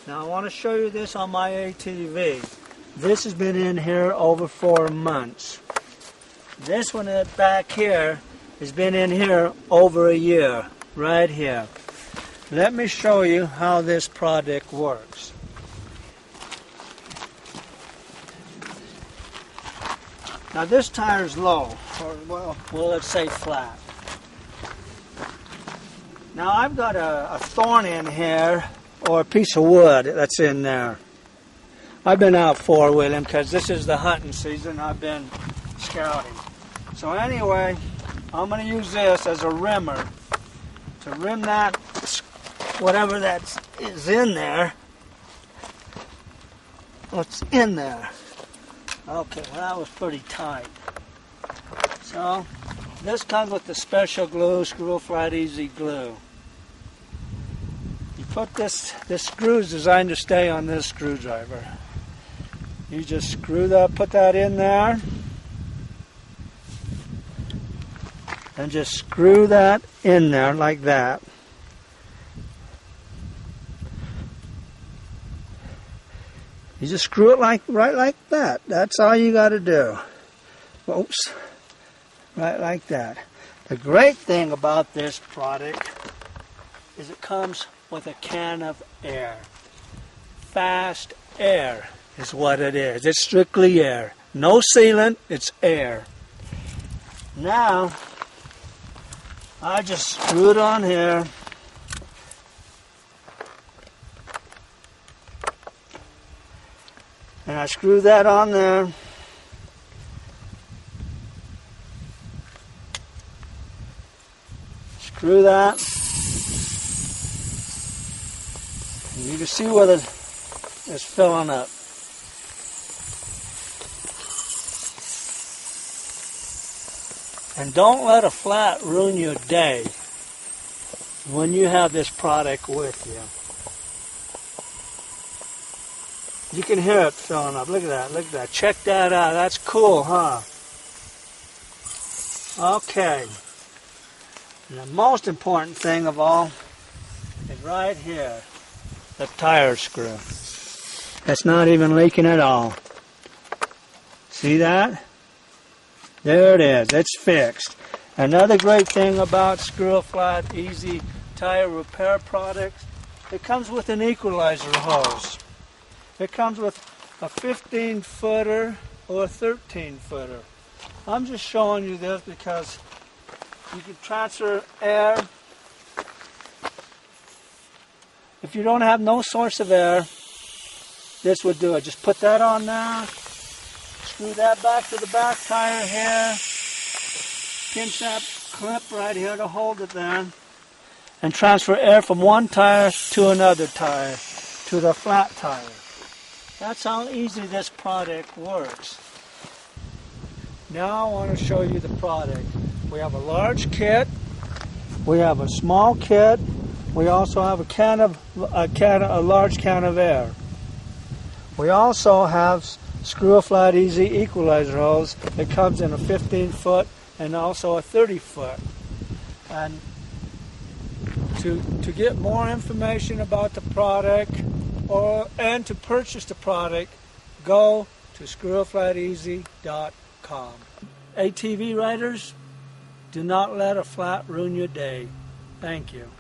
Now I want to show you this on my ATV. This has been in here over 4 months. This one back here has been in here over a year, right here. Let me show you how this product works. Now this tire is low, or well, let's say flat. Now I've got a thorn in here, or a piece of wood that's in there. I've been out four-wheeling because this is the hunting season. I've been scouting. So anyway, I'm going to use this as a rimmer to rim that, whatever that is in there. What's in there? Okay, well that was pretty tight. So this comes with the special glue, Screw Flat Easy glue. You put this screw is designed to stay on this screwdriver. You just screw that, put that in there, and just screw that in there like that. You just screw it right like that. That's all you got to do. Oops. Right like that. The great thing about this product is it comes with a can of air. FASTAIR is what it is. It's strictly air. No sealant, it's air. Now, I just screw it on here. And I screw that on there. Screw that. And you can see whether it's filling up. And don't let a flat ruin your day when you have this product with you. You can hear it filling up. Look at that. Look at that. Check that out. That's cool, huh? Okay. And the most important thing of all is right here. The tire screw. It's not even leaking at all. See that? There it is. It's fixed. Another great thing about Screw Flat Easy tire repair products, it comes with an equalizer hose. It comes with a 15-footer or a 13-footer. I'm just showing you this because you can transfer air. If you don't have no source of air, this would do it. Just put that on there. Screw that back to the back tire here. Pinch that clip right here to hold it there. And transfer air from one tire to another tire, to the flat tire. That's how easy this product works. Now I want to show you the product. We have a large kit. We have a small kit. We also have a large can of air. We also have Screw Flat Easy equalizer hose. It comes in a 15-foot and also a 30-foot. And to get more information about the product and to purchase the product, go to screwflateasy.com. ATV riders, do not let a flat ruin your day. Thank you.